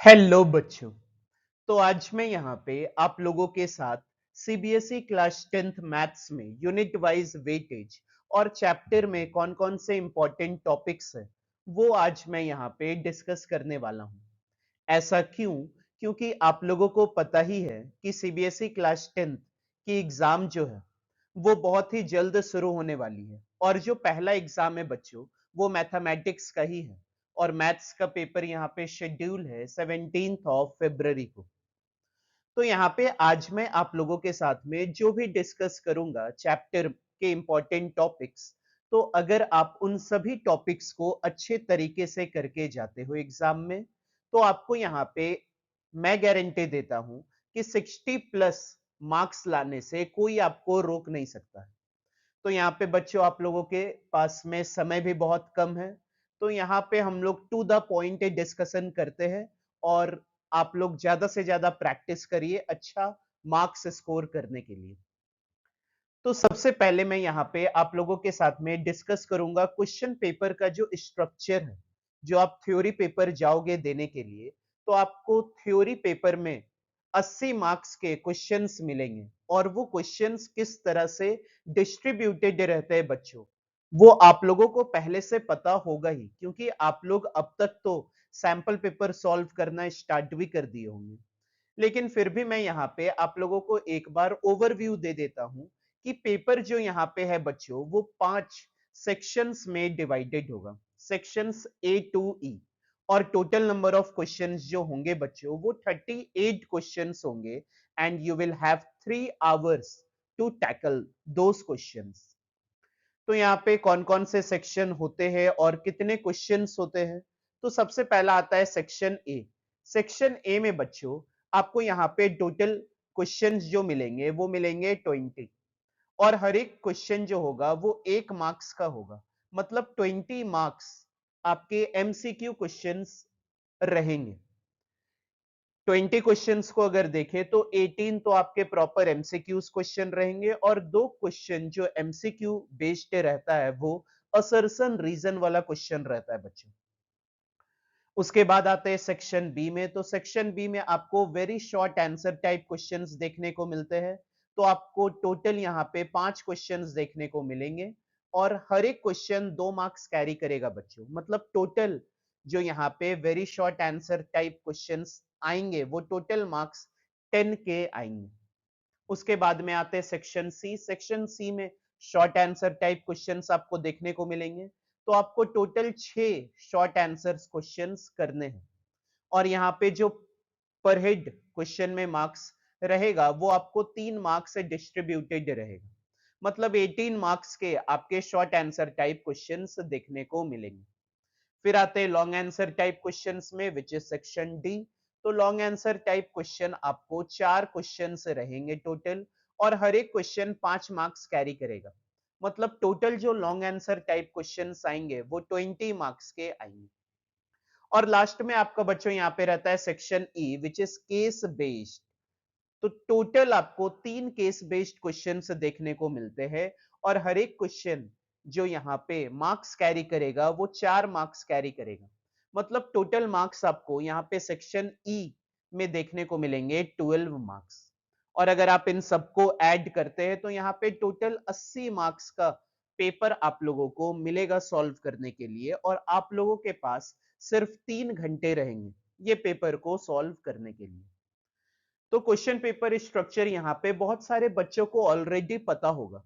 Hello बच्चों। तो आज मैं यहाँ पे आप लोगों के साथ सीबीएसई क्लास 10th मैथ्स में यूनिट वाइज वेटेज और चैप्टर में कौन कौन से इंपॉर्टेंट टॉपिक्स है वो आज मैं यहाँ पे डिस्कस करने वाला हूँ। ऐसा क्यों? क्योंकि आप लोगों को पता ही है कि सीबीएसई क्लास 10th की एग्जाम जो है वो बहुत ही जल्द शुरू होने वाली है और जो पहला एग्जाम है बच्चों वो मैथमेटिक्स का ही है और मैथ्स का पेपर यहाँ पे शेड्यूल है 17th ऑफ फरवरी को। तो यहाँ पे आज मैं आप लोगों के साथ में जो भी डिस्कस करूंगा चैप्टर के इंपॉर्टेंट टॉपिक्स, तो अगर आप उन सभी टॉपिक्स को अच्छे तरीके से करके जाते हो एग्जाम में तो आपको यहाँ पे मैं गारंटी देता हूं कि 60 प्लस मार्क्स लाने से कोई आपको रोक नहीं सकता है। तो यहाँ पे बच्चों आप लोगों के पास में समय भी बहुत कम है, तो यहाँ पे हम लोग टू द पॉइंट डिस्कशन करते हैं और आप लोग ज्यादा से ज्यादा प्रैक्टिस करिए अच्छा मार्क्स स्कोर करने के लिए। तो सबसे पहले मैं यहाँ पे आप लोगों के साथ में डिस्कस करूंगा क्वेश्चन पेपर का जो स्ट्रक्चर है। जो आप थ्योरी पेपर जाओगे देने के लिए तो आपको थ्योरी पेपर में 80 मार्क्स के क्वेश्चंस मिलेंगे और वो क्वेश्चंस किस तरह से डिस्ट्रीब्यूटेड रहते हैं बच्चों, वो आप लोगों को पहले से पता होगा ही, क्योंकि आप लोग अब तक तो सैंपल पेपर सॉल्व करना स्टार्ट भी कर दिए होंगे। लेकिन फिर भी मैं यहाँ पे आप लोगों को एक बार ओवरव्यू दे देता हूं कि पेपर जो यहाँ पे है बच्चों वो 5 सेक्शंस में डिवाइडेड होगा, सेक्शंस ए टू ई। और टोटल नंबर ऑफ क्वेश्चंस जो होंगे बच्चों वो 38 क्वेश्चंस होंगे and you will have 3 hours to tackle those questions. तो यहाँ पे कौन कौन से सेक्शन होते हैं और कितने क्वेश्चंस होते हैं, तो सबसे पहला आता है सेक्शन ए। सेक्शन ए में बच्चों आपको यहाँ पे टोटल क्वेश्चंस जो मिलेंगे वो मिलेंगे 20 और हर एक क्वेश्चन जो होगा वो 1 मार्क्स का होगा, मतलब 20 मार्क्स आपके एमसीक्यू क्वेश्चंस रहेंगे। 20 क्वेश्चंस को अगर देखें तो 18 तो आपके प्रॉपर एमसीक्यूज क्वेश्चन रहेंगे और 2 क्वेश्चन जो एमसीक्यू बेस्ड रहता है वो असर्शन रीजन वाला क्वेश्चन रहता है बच्चों। उसके बाद आते हैं सेक्शन बी में, तो सेक्शन बी में आपको very short answer type questions देखने को मिलते हैं। तो आपको टोटल यहाँ पे 5 क्वेश्चंस देखने को मिलेंगे और हर एक क्वेश्चन 2 मार्क्स कैरी करेगा बच्चों, मतलब टोटल जो यहाँ पे very short answer type questions आएंगे वो टोटल मार्क्स 10 के आएंगे। उसके बाद में आते हैं सेक्शन सी। सेक्शन सी में शॉर्ट आंसर टाइप क्वेश्चंस आपको देखने को मिलेंगे, तो आपको टोटल 6 शॉर्ट आंसर्स क्वेश्चंस करने हैं और यहाँ पे जो पर हेड क्वेश्चन में मार्क्स रहेगा वो आपको 3 मार्क्स से डिस्ट्रीब्यूटेड रहेगा, मतलब 18 मार्क्स के आपके शॉर्ट आंसर टाइप क्वेश्चंस देखने को मिलेंगे। फिर आते हैं लॉन्ग आंसर टाइप क्वेश्चंस में विच इज सेक्शन डी। तो लॉन्ग आंसर टाइप क्वेश्चन आपको 4 क्वेश्चन से रहेंगे टोटल और हर एक क्वेश्चन 5 मार्क्स कैरी करेगा, मतलब टोटल जो लॉन्ग आंसर टाइप क्वेश्चंस आएंगे वो 20 मार्क्स के आएंगे। और लास्ट में आपका बच्चों यहाँ पे रहता है section E which is case based. तो टोटल आपको 3 केस बेस्ड क्वेश्चंस देखने को मिलते हैं और हर एक क्वेश्चन जो यहाँ पे मार्क्स कैरी करेगा वो 4 मार्क्स कैरी करेगा, मतलब टोटल मार्क्स आपको यहाँ पे सेक्शन ई में देखने को मिलेंगे 12 मार्क्स। और अगर आप इन सबको ऐड करते हैं तो यहाँ पे टोटल 80 मार्क्स का पेपर आप लोगों को मिलेगा सॉल्व करने के लिए और आप लोगों के पास सिर्फ 3 घंटे रहेंगे ये पेपर को सॉल्व करने के लिए। तो क्वेश्चन पेपर स्ट्रक्चर यहाँ पे बहुत सारे बच्चों को ऑलरेडी पता होगा,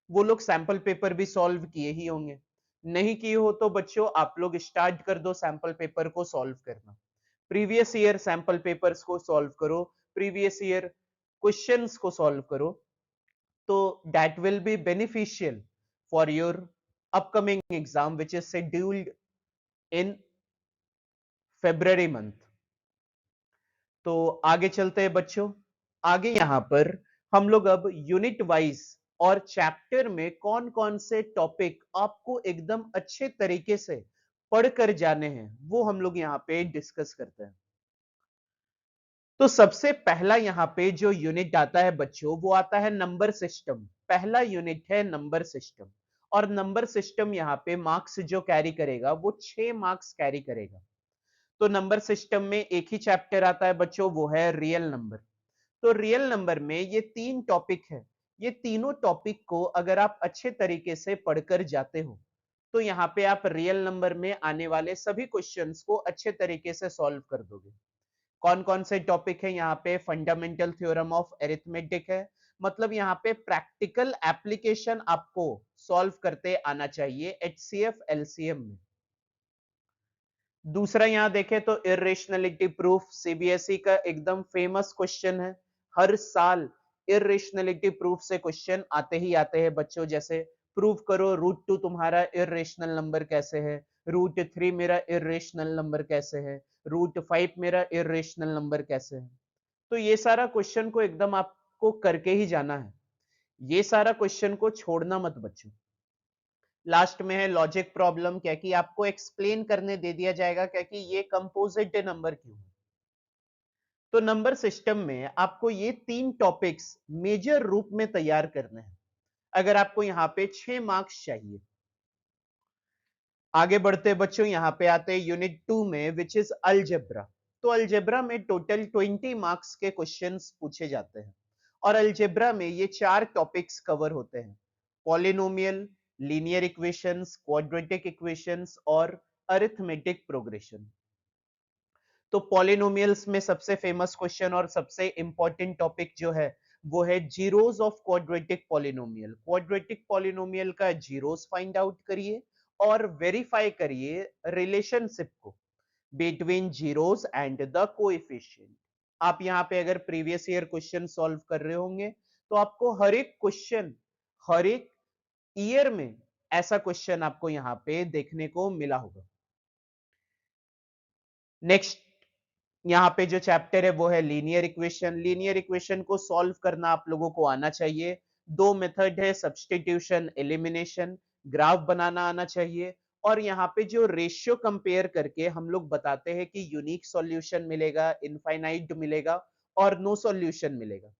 वो लोग सैंपल पेपर भी सॉल्व किए ही होंगे। नहीं किए हो तो बच्चों आप लोग स्टार्ट कर दो सैंपल पेपर को सॉल्व करना, प्रीवियस ईयर सैंपल पेपर्स को सॉल्व करो, प्रीवियस ईयर क्वेश्चंस को सॉल्व करो, तो that will be beneficial for your upcoming exam which is scheduled in February month. तो आगे चलते हैं बच्चों। आगे यहां पर हम लोग अब यूनिट वाइज और चैप्टर में कौन कौन से टॉपिक आपको एकदम अच्छे तरीके से पढ़कर जाने हैं वो हम लोग यहाँ पे डिस्कस करते हैं। तो सबसे पहला यहाँ पे जो यूनिट आता है बच्चों वो आता है नंबर सिस्टम। पहला यूनिट है नंबर सिस्टम और नंबर सिस्टम यहाँ पे मार्क्स जो कैरी करेगा वो 6 मार्क्स कैरी करेगा। तो नंबर सिस्टम में एक ही चैप्टर आता है बच्चों, वो है रियल नंबर। तो रियल नंबर में ये 3 टॉपिक है। ये तीनों टॉपिक को अगर आप अच्छे तरीके से पढ़कर जाते हो, तो यहाँ पे आप रियल नंबर में आने वाले सभी क्वेश्चंस को अच्छे तरीके से सॉल्व कर दोगे। कौन-कौन से टॉपिक है यहाँ पे? फंडामेंटल थ्योरम ऑफ अरिथमेटिक है, मतलब यहाँ पे प्रैक्टिकल एप्लीकेशन आपको सॉल्व करते आना चाहिए एचसीएफ एलसीएम में। दूसरा यहां देखें तो इरेशनलिटी प्रूफ, सीबीएसई का एकदम फेमस क्वेश्चन है। हर साल इरेशनलिटी प्रूफ से क्वेश्चन आते ही आते हैं बच्चों, जैसे प्रूव करो रूट टू तुम्हारा इरेशनल नंबर कैसे है, रूट थ्री मेरा इरेशनल नंबर कैसे है, रूट फाइव मेरा इरेशनल नंबर कैसे है। तो ये सारा क्वेश्चन को एकदम आपको करके ही जाना है। ये सारा क्वेश्चन को छोड़ना मत बच्चों। लास्ट में है लॉजिक प्रॉब्लम, क्या कि आपको एक्सप्लेन करने दे दिया जाएगा क्या कि ये कंपोजिट नंबर क्यों है। तो नंबर सिस्टम में आपको ये 3 टॉपिक्स मेजर रूप में तैयार करने हैं अगर आपको यहाँ पे 6 मार्क्स चाहिए। आगे बढ़ते बच्चों, यहाँ पे आते हैं यूनिट 2 में, विच इज अलजेब्रा। तो अलजेब्रा में टोटल 20 मार्क्स के क्वेश्चंस पूछे जाते हैं और अलजेब्रा में ये 4 टॉपिक्स कवर होते हैं: polynomial, linear equations, quadratic equations और अरिथमेटिक प्रोग्रेशन। तो पॉलिनोमियल्स में सबसे फेमस क्वेश्चन और सबसे इंपॉर्टेंट टॉपिक जो है वो है zeros of quadratic polynomial. Quadratic polynomial का जीरोस फाइंड आउट करिए और वेरीफाई करिए रिलेशनशिप को between zeros and the coefficient. आप यहाँ पे अगर प्रीवियस ईयर क्वेश्चन सॉल्व कर रहे होंगे तो आपको हर एक क्वेश्चन हर एक ईयर में ऐसा क्वेश्चन आपको यहाँ पे देखने को मिला होगा। नेक्स्ट यहाँ पे जो चैप्टर है वो है लीनियर इक्वेशन। लीनियर इक्वेशन को सॉल्व करना आप लोगों को आना चाहिए। 2 मेथड है, सब्स्टिट्यूशन, एलिमिनेशन। ग्राफ बनाना आना चाहिए और यहाँ पे जो रेशियो कंपेयर करके हम लोग बताते हैं कि यूनिक सॉल्यूशन मिलेगा, इनफाइनाइट मिलेगा और नो सॉल्यूशन मिलेगा।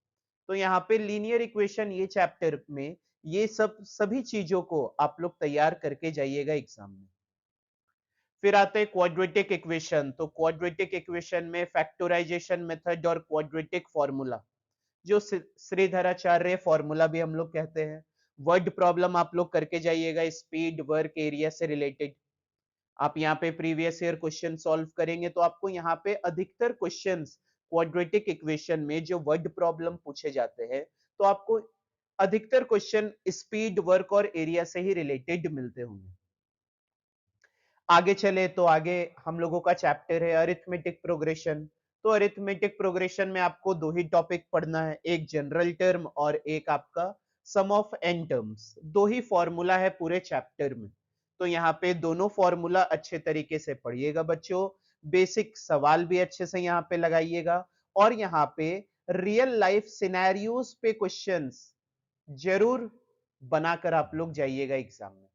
तो यहाँ पे लीनियर इक्वेशन ये चैप्टर में ये सब सभी चीजों को आप लोग तैयार करके जाइएगा एग्जाम में। फिर आते हैं क्वाड्रेटिक इक्वेशन। तो क्वाड्रेटिक इक्वेशन में फैक्टराइजेशन मेथड और क्वाड्रेटिक फॉर्मूला, जो श्रीधराचार्य फॉर्मूला भी हम लोग कहते हैं। वर्ड प्रॉब्लम आप लोग करके जाइएगा स्पीड, वर्क, एरिया से रिलेटेड। आप यहाँ पे प्रीवियस ईयर क्वेश्चन सॉल्व करेंगे तो आपको यहाँ पे अधिकतर क्वेश्चंस क्वाड्रेटिक इक्वेशन में जो वर्ड प्रॉब्लम पूछे जाते हैं तो आपको अधिकतर क्वेश्चन स्पीड, वर्क और एरिया से ही रिलेटेड मिलते होंगे। आगे चले तो आगे हम लोगों का चैप्टर है अरिथमेटिक प्रोग्रेशन। तो अरिथमेटिक प्रोग्रेशन में आपको 2 ही टॉपिक पढ़ना है, एक जनरल टर्म और एक आपका सम ऑफ एन टर्म्स। 2 ही फॉर्मूला है पूरे चैप्टर में, तो यहाँ पे दोनों फॉर्मूला अच्छे तरीके से पढ़िएगा बच्चों। बेसिक सवाल भी अच्छे से यहाँ पे लगाइएगा और यहाँ पे रियल लाइफ सिनेरियोस पे क्वेश्चंस जरूर बनाकर आप लोग जाइएगा एग्जाम में।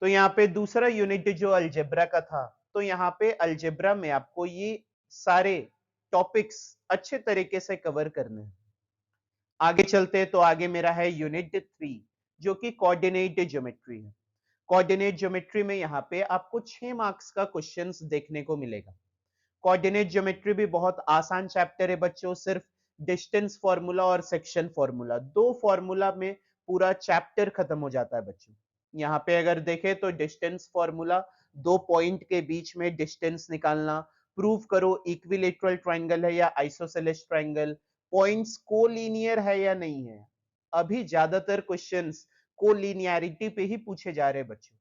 तो यहाँ पे दूसरा यूनिट जो अलजेब्रा का था, तो यहाँ पे अलजेब्रा में आपको ये सारे टॉपिक्स अच्छे तरीके से कवर करने हैं। आगे चलते हैं तो आगे मेरा है यूनिट 3 जो कि कोऑर्डिनेट ज्योमेट्री है। कोऑर्डिनेट ज्योमेट्री में यहाँ पे आपको 6 मार्क्स का क्वेश्चंस देखने को मिलेगा। कोऑर्डिनेट ज्योमेट्री भी बहुत आसान चैप्टर है बच्चों, सिर्फ डिस्टेंस फॉर्मूला और सेक्शन फॉर्मूला, 2 फॉर्मूला में पूरा चैप्टर खत्म हो जाता है बच्चों। यहाँ पे अगर देखें तो डिस्टेंस फॉर्मूला, 2 पॉइंट के बीच में डिस्टेंस निकालना, प्रूव करो इक्विलेटरल ट्रायंगल है या आइसोसेलेस ट्रायंगल, पॉइंट्स कोलिनियर है या नहीं है। अभी ज्यादातर क्वेश्चंस कोलिनियरिटी पे ही पूछे जा रहे हैं बच्चों।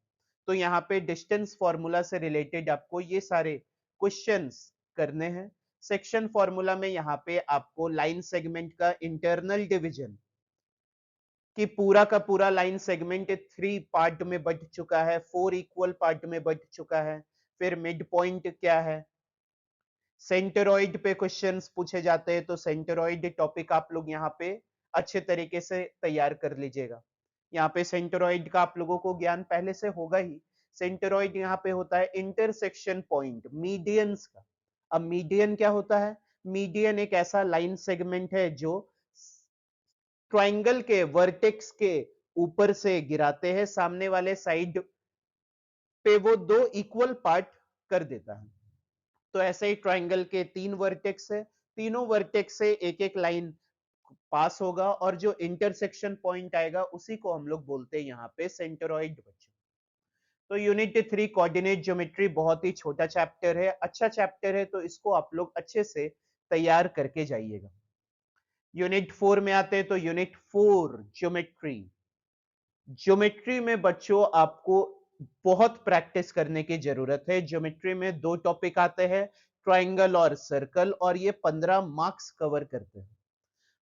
तो यहाँ पे डिस्टेंस फॉर्मूला से रिलेटेड आपको ये सारे क्वेश्चंस करने हैं। सेक्शन फॉर्मूला में यहाँ पे आपको लाइन सेगमेंट का इंटरनल डिवीजन कि पूरा का पूरा लाइन सेगमेंट 3 पार्ट में बट चुका है, 4 इक्वल पार्ट में बट चुका है। फिर मिड पॉइंट क्या है, सेंटरॉइड पे क्वेश्चंस पूछे जाते हैं, तो सेंटरॉइड टॉपिक आप लोग यहाँ पे अच्छे तरीके से तैयार कर लीजिएगा। यहाँ पे सेंटरॉइड का आप लोगों को ज्ञान पहले से होगा ही। सेंटरॉइड यहाँ पे होता है इंटरसेक्शन पॉइंट मीडियंस का। अब मीडियन क्या होता है? मीडियन एक ऐसा लाइन सेगमेंट है जो ट्रायंगल के वर्टेक्स के ऊपर से गिराते हैं, सामने वाले साइड पे वो 2 इक्वल पार्ट कर देता है। तो ऐसे ही ट्राइंगल के 3 वर्टेक्स है, तीनों वर्टेक्स से एक एक लाइन पास होगा और जो इंटरसेक्शन पॉइंट आएगा उसी को हम लोग बोलते हैं यहाँ पे सेंटरॉइड बच्चों। तो यूनिट 3 कोऑर्डिनेट ज्योमेट्री बहुत ही छोटा चैप्टर है, अच्छा चैप्टर है, तो इसको आप लोग अच्छे से तैयार करके जाइएगा। यूनिट 4 में आते हैं, तो यूनिट 4 ज्योमेट्री। ज्योमेट्री में बच्चों आपको बहुत प्रैक्टिस करने की जरूरत है। ज्योमेट्री में 2 टॉपिक आते हैं, ट्राइंगल और सर्कल, और ये 15 मार्क्स कवर करते हैं।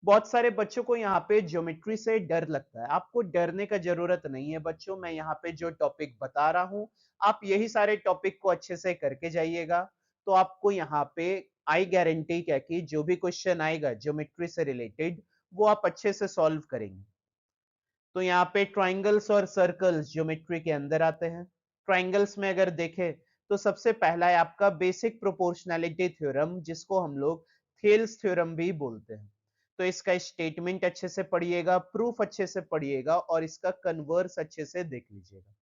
बहुत सारे बच्चों को यहाँ पे ज्योमेट्री से डर लगता है। आपको डरने का जरूरत नहीं है बच्चों, मैं यहाँ पे जो टॉपिक बता रहा हूं, आप यही सारे टॉपिक को अच्छे से करके जाइएगा, तो आपको यहाँ पे आई गारंटी क्या कि जो भी क्वेश्चन आएगा ज्योमेट्री से रिलेटेड, वो आप अच्छे से सॉल्व करेंगे। तो यहाँ पे ट्राइंगल्स और सर्कल्स ज्योमेट्री के अंदर आते हैं। ट्राइंगल्स में अगर देखें तो सबसे पहला है आपका बेसिक प्रोपोर्शनैलिटी थ्योरम, जिसको हम लोग थेल्स थ्योरम भी बोलते हैं। तो इसका स्टेटमेंट अच्छे से पढ़िएगा, प्रूफ अच्छे से पढ़िएगा और इसका कन्वर्स अच्छे से देख लीजिएगा।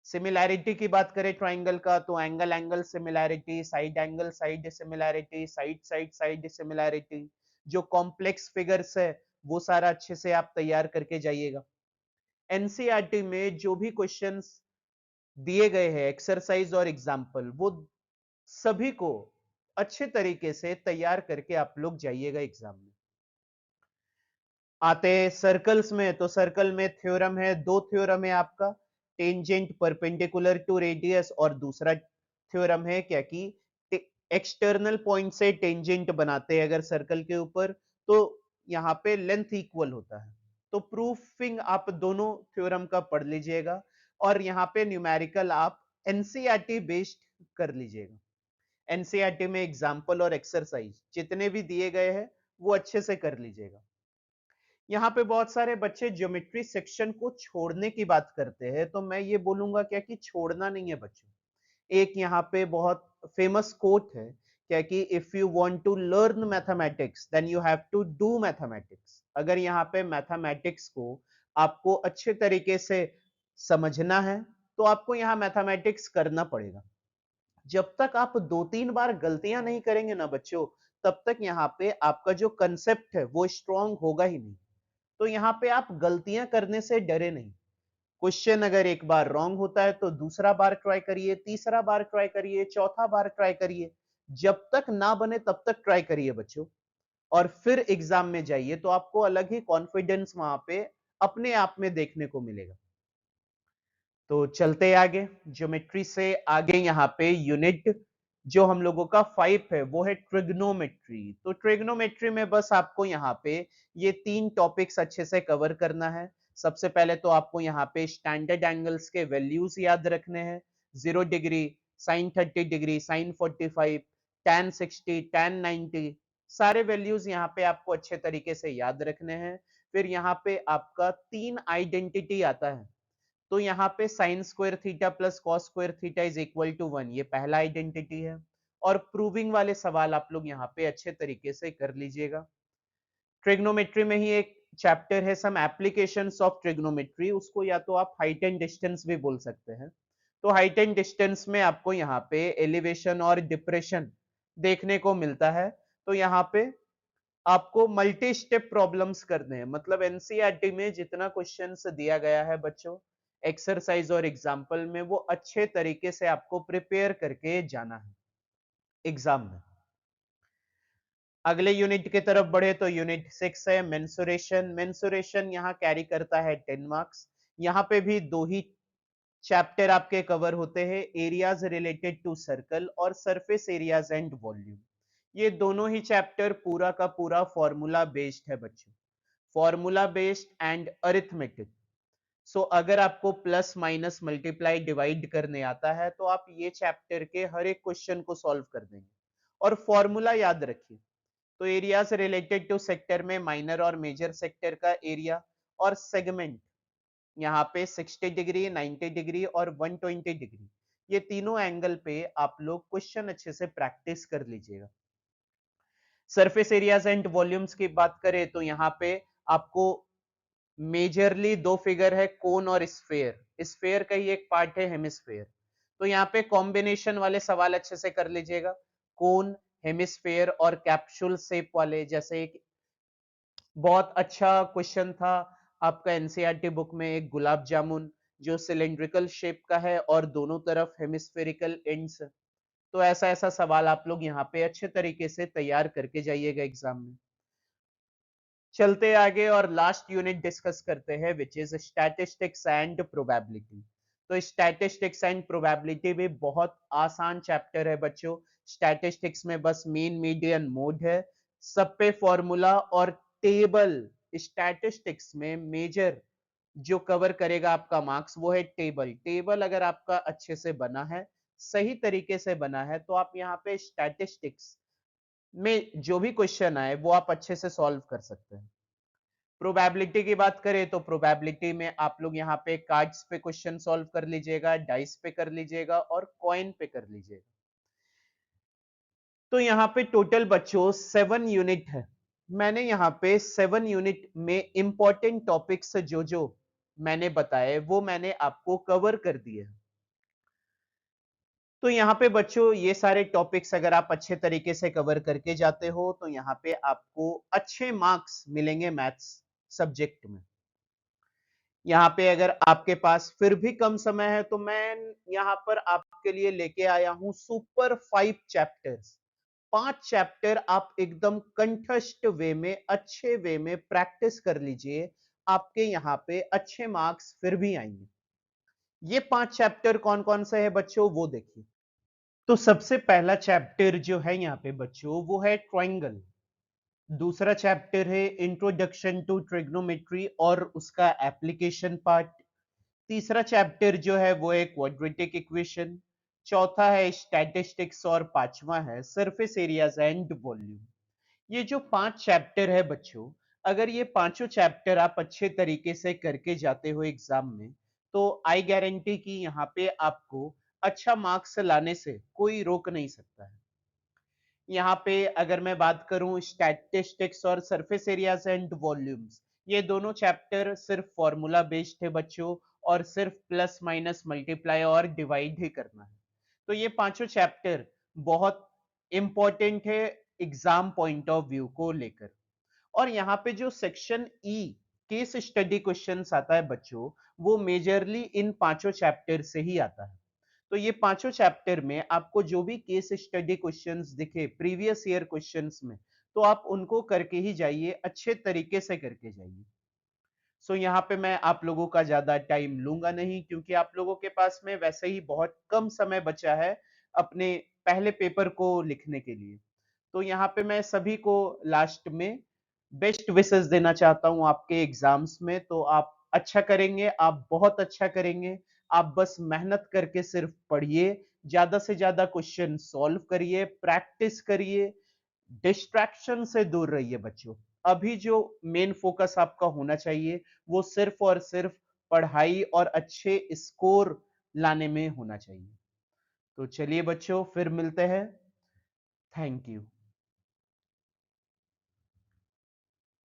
सिमिलैरिटी की बात करें ट्राइंगल का, तो angle angle similarity, side angle side similarity, side side side similarity, जो कॉम्प्लेक्स फिगर्स है वो सारा अच्छे से आप तैयार करके जाइएगा। एनसीईआरटी में जो भी क्वेश्चंस दिए गए हैं, एक्सरसाइज और एग्जाम्पल, वो सभी को अच्छे तरीके से तैयार करके आप लोग जाइएगा एग्जाम में। आते हैं सर्कल्स में, तो सर्कल में थ्योरम है, 2 थ्योरम है आपका, टेंजेंट परपेंडिकुलर टू रेडियस, और दूसरा थ्योरम है क्या कि एक्सटर्नल पॉइंट से टेंजेंट बनाते हैं अगर सर्कल के ऊपर, तो यहाँ पे लेंथ इक्वल होता है। तो प्रूफिंग आप दोनों थ्योरम का पढ़ लीजिएगा, और यहाँ पे न्यूमेरिकल आप एनसीईआरटी बेस्ड कर लीजिएगा। एनसीईआरटी में एग्जाम्पल और एक्सरसाइज जितने भी दिए गए हैं वो अच्छे से कर लीजिएगा। यहाँ पे बहुत सारे बच्चे ज्योमेट्री सेक्शन को छोड़ने की बात करते हैं, तो मैं ये बोलूंगा क्या कि छोड़ना नहीं है बच्चों। एक यहाँ पे बहुत फेमस कोट है क्या कि if you want to learn mathematics then you have to do mathematics. अगर यहाँ पे मैथमेटिक्स को आपको अच्छे तरीके से समझना है, तो आपको यहाँ मैथमेटिक्स करना पड़ेगा। जब तक आप 2-3 बार गलतियां नहीं करेंगे ना बच्चों, तब तक यहाँ पे आपका जो कंसेप्ट है वो स्ट्रांग होगा ही नहीं। तो यहाँ पे आप गलतियां करने से डरे नहीं। क्वेश्चन अगर एक बार रॉन्ग होता है तो दूसरा बार ट्राई करिए, तीसरा बार ट्राई करिए, चौथा बार ट्राई करिए, जब तक ना बने तब तक ट्राई करिए बच्चों। और फिर एग्जाम में जाइए तो आपको अलग ही कॉन्फिडेंस वहां पे अपने आप में देखने को मिलेगा। तो चलते आगे, ज्योमेट्री से आगे यहाँ पे यूनिट जो हम लोगों का 5 है वो है ट्रिग्नोमेट्री। तो ट्रिग्नोमेट्री में बस आपको यहाँ पे ये 3 टॉपिक्स अच्छे से कवर करना है। सबसे पहले तो आपको यहाँ पे स्टैंडर्ड एंगल्स के वैल्यूज याद रखने हैं, 0 degree, sine 30 degree, sine 45, tan 60, tan 90, सारे वैल्यूज यहाँ पे आपको अच्छे तरीके से याद रखने हैं। फिर यहाँ पे आपका 3 आइडेंटिटी आता है, तो यहाँ पे sine square theta plus cos square theta is equal to 1, ये पहला आइडेंटिटी है। और प्रूविंग वाले सवाल आप लोग यहाँ पे अच्छे तरीके से कर लीजिएगा। ट्रिग्नोमेट्री में ही एक चैप्टर है सम एप्लीकेशंस ऑफ ट्रिग्नोमेट्री, उसको या तो आप हाइट एंड डिस्टेंस भी बोल सकते हैं। तो हाइट एंड डिस्टेंस में आपको यहाँ पे एलिवेशन और डिप्रेशन देखने को मिलता है। तो यहाँ पे आपको मल्टी स्टेप प्रॉब्लम्स करने हैं, मतलब एनसीईआरटी में जितना क्वेश्चंस दिया गया है बच्चों, एक्सरसाइज और एग्जाम्पल में, वो अच्छे तरीके से आपको प्रिपेयर करके जाना है एग्जाम में। अगले यूनिट की तरफ बढ़े तो यूनिट 6 है मेंसुरेशन। मेंसुरेशन यहाँ कैरी करता है 10 मार्क्स। यहाँ पे भी 2 ही चैप्टर आपके कवर होते हैं, एरियाज रिलेटेड टू सर्कल और सरफेस एरियाज एंड वॉल्यूम। ये दोनों ही चैप्टर पूरा का पूरा फॉर्मूला बेस्ड है बच्चों, फॉर्मूला बेस्ड एंड अरिथमेटिक। सो अगर आपको प्लस माइनस मल्टीप्लाई डिवाइड करने आता है तो आप ये चैप्टर के हर एक क्वेश्चन को सॉल्व कर देंगे। और फॉर्मूला याद रखिए, तो एरियाज रिलेटेड टू सेक्टर में माइनर और मेजर सेक्टर का एरिया और सेगमेंट, यहाँ पे 60 डिग्री, 90 डिग्री और 120 डिग्री, ये तीनों एंगल पे आप लोग क्वेश्चन अच्छे से प्रैक्टिस कर लीजिएगा। सरफेस एरियाज एंड वॉल्यूम्स की बात करें तो यहाँ पे आपको मेजरली 2 फिगर है, कोन और स्फेयर। स्फेयर का ही एक पार्ट है हेमिस्फेयर। तो यहाँ पे कॉम्बिनेशन वाले सवाल अच्छे से कर लीजिएगा। कोन, हेमिस्फेयर और कैप्सूल शेप वाले, जैसे एक बहुत अच्छा क्वेश्चन था आपका एनसीईआरटी बुक में, एक गुलाब जामुन जो सिलिंड्रिकल शेप का है और दोनों तरफ हेमिस्फेरिकल एंड्स। तो ऐसा ऐसा सवाल आप लोग यहाँ पे अच्छे तरीके से तैयार करके जाइएगा एग्जाम में। चलते आगे और लास्ट यूनिट डिस्कस करते हैं, which is statistics and probability. तो स्टैटिस्टिक्स एंड प्रोबेबिलिटी भी बहुत आसान चैप्टर है बच्चों। स्टैटिस्टिक्स में बस मीन मीडियन मोड है, सब पे फॉर्मूला और टेबल। स्टैटिस्टिक्स में मेजर जो कवर करेगा आपका मार्क्स वो है टेबल। टेबल अगर आपका अच्छे से बना है, सही तरीके से बना है, तो आप यहाँ पे स्टैटिस्टिक्स में जो भी क्वेश्चन आए वो आप अच्छे से सॉल्व कर सकते हैं। प्रोबेबिलिटी की बात करें तो प्रोबेबिलिटी में आप लोग यहाँ पे कार्ड्स पे क्वेश्चन सॉल्व कर लीजिएगा, डाइस पे कर लीजिएगा और कॉइन पे कर लीजिएगा। तो यहाँ पे टोटल बच्चों 7 यूनिट है। मैंने यहाँ पे 7 यूनिट में इंपॉर्टेंट टॉपिक्स जो जो मैंने बताए वो मैंने आपको कवर कर दिए। तो यहाँ पे बच्चों ये सारे टॉपिक्स अगर आप अच्छे तरीके से कवर करके जाते हो तो यहाँ पे आपको अच्छे मार्क्स मिलेंगे मैथ्स सब्जेक्ट में। यहाँ पे अगर आपके पास फिर भी कम समय है तो मैं यहाँ पर आपके लिए लेके आया हूं सुपर 5 चैप्टर्स। 5 चैप्टर आप एकदम कंठस्थ वे में, अच्छे वे में प्रैक्टिस कर लीजिए, आपके यहाँ पे अच्छे मार्क्स फिर भी आएंगे। ये 5 चैप्टर कौन कौन से है बच्चों वो देखिए। तो सबसे पहला चैप्टर जो है यहाँ पे बच्चों वो है ट्रायंगल। दूसरा चैप्टर है इंट्रोडक्शन टू ट्रिग्नोमेट्री और उसका एप्लीकेशन पार्ट। तीसरा चैप्टर जो है वो है क्वाड्रेटिक इक्वेशन। चौथा है स्टैटिस्टिक्स और पांचवा है सरफेस एरियाज एंड वॉल्यूम। ये जो 5 चैप्टर है बच्चों, अगर ये पांचों चैप्टर आप अच्छे तरीके से करके जाते हो एग्जाम में, तो आई गारंटी कि यहाँ पे आपको अच्छा मार्क्स लाने से कोई रोक नहीं सकता है। यहाँ पे अगर मैं बात करूं स्टैटिस्टिक्स और सरफेस एरियाज एंड वॉल्यूम्स, ये दोनों चैप्टर सिर्फ फॉर्मूला बेस्ड है बच्चों, और सिर्फ प्लस माइनस मल्टीप्लाई और डिवाइड ही करना है। तो ये पांचों चैप्टर बहुत इंपॉर्टेंट है एग्जाम पॉइंट ऑफ व्यू को लेकर। और यहाँ पे जो section E case study questions आता है बच्चों, वो मेजरली इन पांचों चैप्टर से ही आता है। तो ये पांचों चैप्टर में आपको जो भी केस स्टडी क्वेश्चंस दिखे प्रीवियस ईयर क्वेश्चंस में, तो आप उनको करके ही जाइए, अच्छे तरीके से करके जाइए। सो यहाँ पे मैं आप लोगों का ज्यादा टाइम लूंगा नहीं, क्योंकि आप लोगों के पास में वैसे ही बहुत कम समय बचा है अपने पहले पेपर को लिखने के लिए। तो यहाँ पे मैं सभी को लास्ट में बेस्ट विशेस देना चाहता हूँ आपके एग्जाम्स में। तो आप अच्छा करेंगे, आप बहुत अच्छा करेंगे। आप बस मेहनत करके सिर्फ पढ़िए, ज्यादा से ज्यादा क्वेश्चन सॉल्व करिए, प्रैक्टिस करिए, डिस्ट्रैक्शन से दूर रहिए बच्चों। अभी जो मेन फोकस आपका होना चाहिए वो सिर्फ और सिर्फ पढ़ाई और अच्छे स्कोर लाने में होना चाहिए। तो चलिए बच्चों, फिर मिलते हैं। Thank you.